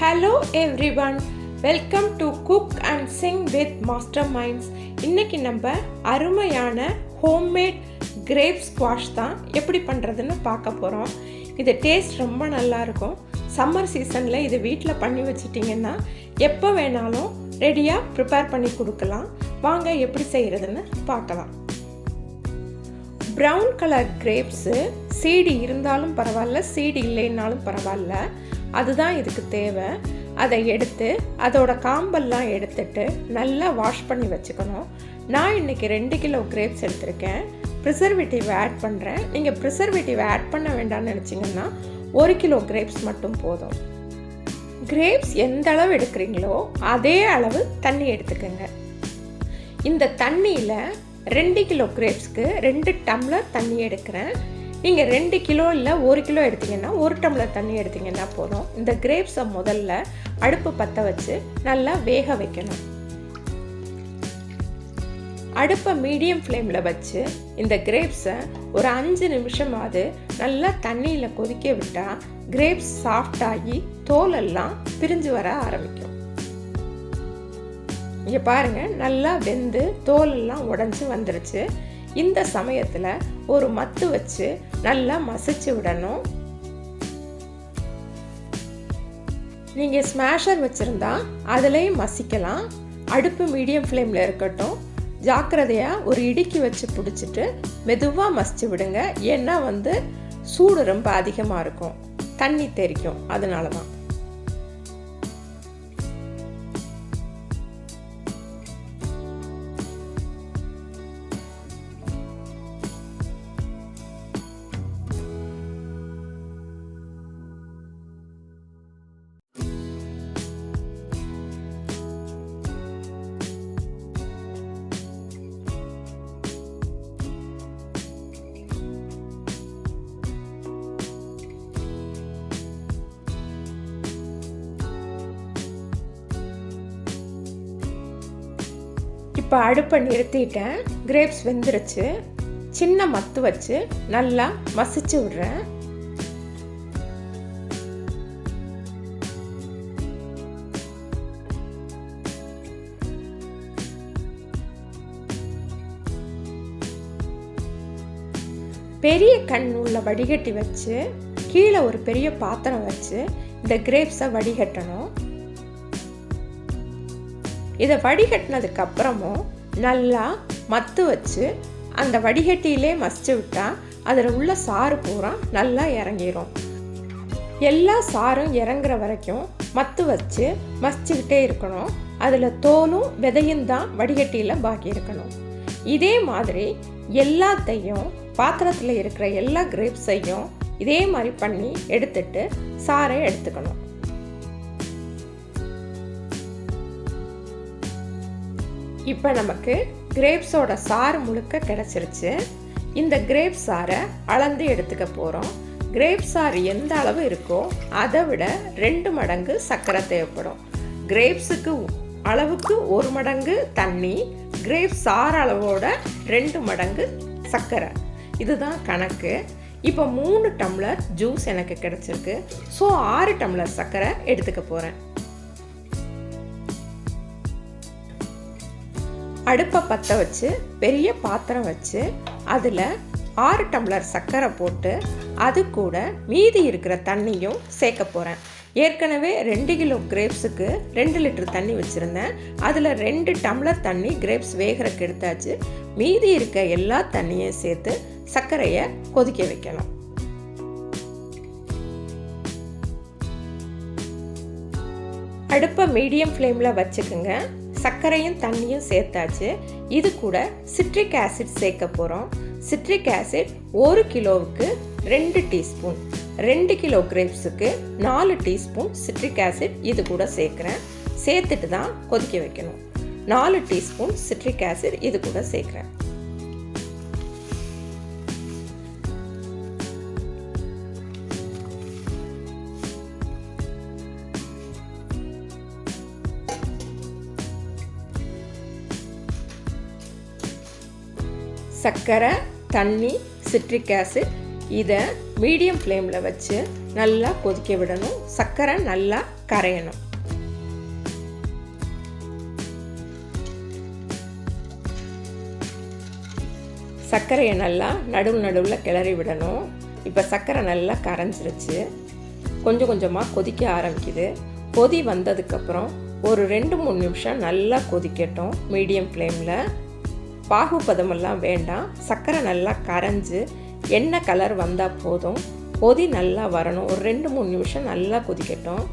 Hello everyone, welcome to cook and Singh with master minds. இன்றைக்கி நம்ம அருமையான ஹோம்மேட் கிரேப் ஸ்குவாஷ் தான் எப்படி பண்ணுறதுன்னு பார்க்க போகிறோம். இது டேஸ்ட் ரொம்ப நல்லாயிருக்கும். சம்மர் சீசனில் இது வீட்டில் பண்ணி வச்சிட்டிங்கன்னா எப்போ வேணாலும் ரெடியாக ப்ரிப்பேர் பண்ணி கொடுக்கலாம். வாங்க எப்படி செய்கிறதுன்னு பார்க்கலாம். ப்ரௌன் கலர் கிரேப்ஸு சீடி இருந்தாலும் பரவாயில்ல, சீடி இல்லைன்னாலும் பரவாயில்ல, அதுதான் இதுக்கு தேவை. அதை எடுத்து அதோட காம்பெல்லாம் எடுத்துட்டு நல்லா வாஷ் பண்ணி வச்சுக்கணும். நான் இன்றைக்கி 2 கிலோ கிரேப்ஸ் எடுத்திருக்கேன். ப்ரிசர்வேட்டிவ் ஆட் பண்ணுறேன். நீங்கள் ப்ரிசர்வேட்டிவ் ஆட் பண்ண வேண்டாம்னு நினச்சிங்கன்னா 1 கிலோ கிரேப்ஸ் மட்டும் போதும். கிரேப்ஸ் எந்த அளவு எடுக்கிறீங்களோ அதே அளவு தண்ணி எடுத்துக்கோங்க. இந்த தண்ணியில் 2 கிலோ கிரேப்ஸ்க்கு 2 டம்ளர் தண்ணி எடுக்கிறேன். நீங்கள் 2 கிலோ இல்லை 1 கிலோ எடுத்திங்கன்னா 1 டம்ளர் தண்ணி எடுத்திங்கன்னா போதும். இந்த கிரேப்ஸை முதல்ல அடுப்பு பற்ற வச்சு நல்லா வேக வைக்கணும். அடுப்பை மீடியம் ஃப்ளேமில் வச்சு இந்த கிரேப்ஸை ஒரு 5 நிமிஷமாவது நல்லா தண்ணியில் கொதிக்க விட்டால் கிரேப்ஸ் சாஃப்டாகி தோலெல்லாம் பிரிஞ்சு வர ஆரம்பிக்கும். இங்கே பாருங்கள், நல்லா வெந்து தோலெல்லாம் உடஞ்சி வந்துருச்சு. இந்த சமயத்தில் ஒரு மத்து வச்சு நல்லா மசிச்சு விடணும். நீங்கள் ஸ்மாஷர் வச்சுருந்தா அதுலேயும் மசிக்கலாம். அடுப்பு மீடியம் ஃப்ளேமில் இருக்கட்டும். ஜாக்கிரதையாக ஒரு இடுக்கி வச்சு பிடிச்சிட்டு மெதுவாக மசிச்சு விடுங்க. ஏன்னா சூடு ரொம்ப அதிகமாக இருக்கும், தண்ணி தெரிக்கும், அதனால தான். இப்போ அடுப்பை நிறுத்திட்டேன். கிரேப்ஸ் வெந்துருச்சு. சின்ன மத்து வச்சு நல்லா மசிச்சு விடுறேன். பெரிய கண் உள்ள வடிகட்டி வச்சு கீழே ஒரு பெரிய பாத்திரம் வச்சு இந்த கிரேப்ஸை வடிகட்டணும். இதை வடிகட்டினதுக்கு அப்புறமும் நல்லா மத்து வச்சு அந்த வடிகட்டியிலே மசிச்சு விட்டால் அதில் உள்ள சாறு பூரா நல்லா இறங்கிடும். எல்லா சாரும் இறங்குற வரைக்கும் மத்து வச்சு மசிச்சுக்கிட்டே இருக்கணும். அதில் தோலும் விதையும் தான் வடிகட்டியில் பாக்கி இருக்கணும். இதே மாதிரி எல்லாத்தையும் பாத்திரத்தில் இருக்கிற எல்லா கிரேப்ஸையும் இதே மாதிரி பண்ணி எடுத்துட்டு சாறை எடுத்துக்கணும். இப்போ நமக்கு கிரேப்ஸோட சாறு முழுக்க கிடச்சிருச்சு. இந்த கிரேப் சாறை அளந்து எடுத்துக்க போகிறோம். கிரேப் சாறு எந்த அளவு இருக்கோ அதை விட 2 மடங்கு சர்க்கரை தேவைப்படும். கிரேப்ஸுக்கு அளவுக்கு 1 மடங்கு தண்ணி, கிரேப் சாறு அளவோட 2 மடங்கு சர்க்கரை, இதுதான் கணக்கு. இப்போ 3 டம்ளர் ஜூஸ் எனக்கு கிடச்சிருக்கு. ஸோ 6 டம்ளர் சர்க்கரை எடுத்துக்க போகிறேன். அடுப்பை பற்ற வச்சு பெரிய பாத்திரம் வச்சு அதில் 6 டம்ளர் சர்க்கரை போட்டு அது கூட மீதி இருக்கிற தண்ணியும் சேர்க்க போகிறேன். ஏற்கனவே 2 கிலோ கிரேப்ஸுக்கு 2 லிட்டர் தண்ணி வச்சுருந்தேன். அதில் 2 டம்ளர் தண்ணி கிரேப்ஸ் வேகிறக்கு எடுத்தாச்சு. மீதி இருக்க எல்லா தண்ணியும் சேர்த்து சர்க்கரையை கொதிக்க வைக்கணும். அடுப்பை மீடியம் ஃப்ளேமில் வச்சுக்குங்க. சர்க்கரையும் தண்ணியும் சேர்த்தாச்சு. இது கூட சிட்ரிக் ஆசிட் சேர்க்க போகிறோம். சிட்ரிக் ஆசிட் 1 கிலோவுக்கு 2 டீஸ்பூன், 2 கிலோ கிரேப்ஸுக்கு 4 டீஸ்பூன் சிட்ரிக் ஆசிட் இது கூட சேர்க்குறேன். சேர்த்துட்டு தான் கொதிக்க வைக்கணும். 4 டீஸ்பூன் சிட்ரிக் ஆசிட் இது கூட சேர்க்குறேன். சர்க்கரை, தண்ணி, சிட்ரிக் ஆசிட் இதை மீடியம் ஃப்ளேமில் வச்சு நல்லா கொதிக்க விடணும். சர்க்கரை நல்லா கரையணும். சர்க்கரையை நல்லா நடுவில் கிளறி விடணும். இப்போ சர்க்கரை நல்லா கரைஞ்சிருச்சு. கொஞ்சம் கொஞ்சமாக கொதிக்க ஆரம்பிக்குது. கொதி வந்ததுக்கப்புறம் ஒரு 2-3 நிமிஷம் நல்லா கொதிக்கட்டும் மீடியம் ஃப்ளேமில். பாகுபதமெல்லாம் வேண்டாம். சர்க்கரை நல்லா கரைஞ்சி எண்ணெய் கலர் வந்தால் போதும். கொதி நல்லா வரணும். ஒரு 2-3 நிமிஷம் நல்லா கொதிக்கட்டும்.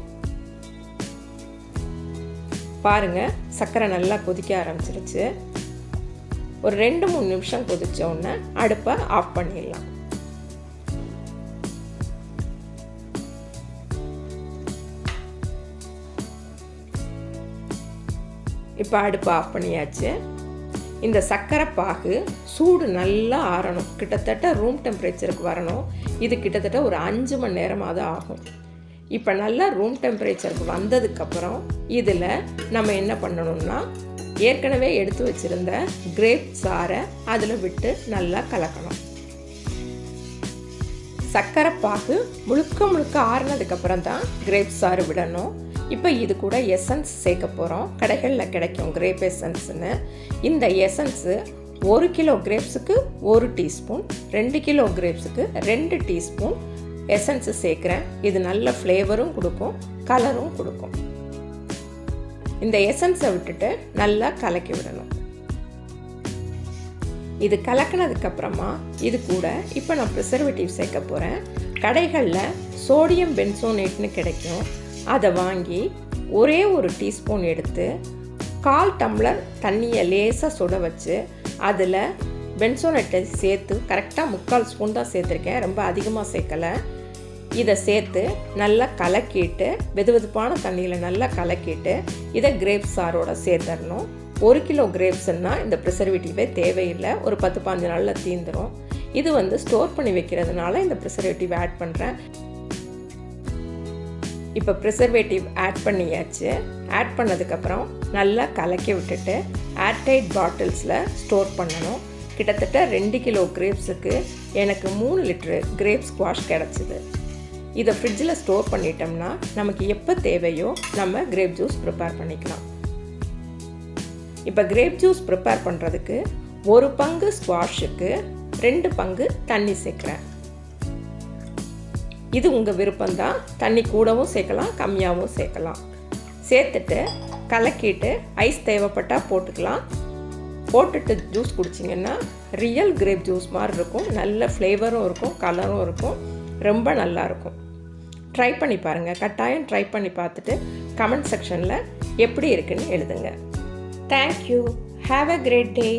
பாருங்கள், சர்க்கரை நல்லா கொதிக்க ஆரம்பிச்சிருச்சு. ஒரு 2-3 நிமிஷம் கொதிச்ச உடனே அடுப்பை ஆஃப் பண்ணிடலாம். இப்போ அடுப்பை ஆஃப் பண்ணியாச்சு. இந்த சர்க்கரை பாகு சூடு நல்லா ஆறணும். கிட்டத்தட்ட ரூம் டெம்பரேச்சருக்கு வரணும். இது கிட்டத்தட்ட ஒரு 5 மணி நேரமாவது ஆகும். இப்போ நல்லா ரூம் டெம்பரேச்சருக்கு வந்ததுக்கப்புறம் இதில் நம்ம என்ன பண்ணணும்னா, ஏற்கனவே எடுத்து வச்சுருந்த கிரேப் சாறை அதில் விட்டு நல்லா கலக்கணும். சர்க்கரை பாகு முழுக்க ஆறுனதுக்கப்புறம் தான் கிரேப் சாறு விடணும். இப்போ இது கூட எசன்ஸ் சேர்க்க போகிறோம். கடைகளில் கிடைக்கும் கிரேப் எசன்ஸ்னு. இந்த எசன்ஸு 1 கிலோ கிரேப்ஸுக்கு 1 டீஸ்பூன், 2 கிலோ கிரேப்ஸுக்கு 2 டீஸ்பூன் எசன்ஸு சேர்க்குறேன். இது நல்ல ஃப்ளேவரும் கொடுக்கும், கலரும் கொடுக்கும். இந்த எசன்ஸை விட்டுட்டு நல்லா கலக்கி விடணும். இது கலக்கினதுக்கப்புறமா இது கூட இப்போ நான் ப்ரிசர்வேட்டிவ் சேர்க்க போகிறேன். கடைகளில் சோடியம் பென்சோனேட்னு கிடைக்கும். அதை வாங்கி ஒரே ஒரு டீஸ்பூன் எடுத்து 1/4 டம்ளர் தண்ணியை லேசாக சுட வச்சு அதில் பென்சோனேட்டை சேர்த்து கரெக்டாக 3/4 ஸ்பூன் தான் சேர்த்துருக்கேன், ரொம்ப அதிகமாக சேர்க்கலை. இதை சேர்த்து நல்லா கலக்கிட்டு வெதுவெதுப்பான தண்ணியில் நல்லா கலக்கிட்டு இதை கிரேப் சாரோட சேர்த்துடணும். 1 கிலோ கிரேப்ஸ்னால் இந்த ப்ரிசர்வேட்டிவே தேவையில்லை. ஒரு 10-15 நாளில் தீந்துடும். இது ஸ்டோர் பண்ணி வைக்கிறதுனால இந்த ப்ரிசர்வேட்டிவ் ஆட் பண்ணுறேன். இப்போ ப்ரிசர்வேட்டிவ் ஆட் பண்ணியாச்சு. ஆட் பண்ணதுக்கப்புறம் நல்லா கலக்கி விட்டுட்டு ஏர்டைட் பாட்டில்ஸில் ஸ்டோர் பண்ணணும். கிட்டத்தட்ட 2 கிலோ கிரேப்ஸுக்கு எனக்கு 3 லிட்டரு கிரேப் ஸ்குவாஷ் கிடச்சிது. இதை ஃப்ரிட்ஜில் ஸ்டோர் பண்ணிட்டோம்னா நமக்கு எப்போ தேவையோ நம்ம கிரேப் ஜூஸ் ப்ரிப்பேர் பண்ணிக்கலாம். இப்போ கிரேப் ஜூஸ் ப்ரிப்பேர் பண்ணுறதுக்கு 1 பங்கு ஸ்குவாஷுக்கு 2 பங்கு தண்ணி சேர்க்குறேன். இது உங்கள் விருப்பம்தான். தண்ணி கூடவும் சேர்க்கலாம், கம்மியாகவும் சேர்க்கலாம். சேர்த்துட்டு கலக்கிட்டு ஐஸ் தேவைப்பட்டால் போட்டுக்கலாம். போட்டுட்டு ஜூஸ் குடிச்சிங்கன்னா ரியல் கிரேப் ஜூஸ் மாதிரி இருக்கும். நல்ல ஃப்ளேவரும் இருக்கும், கலரும் இருக்கும், ரொம்ப நல்லாயிருக்கும். ட்ரை பண்ணி பாருங்கள். கட்டாயம் ட்ரை பண்ணி பார்த்துட்டு கமெண்ட் செக்ஷனில் எப்படி இருக்குன்னு எழுதுங்க. Thank you. Have a great day.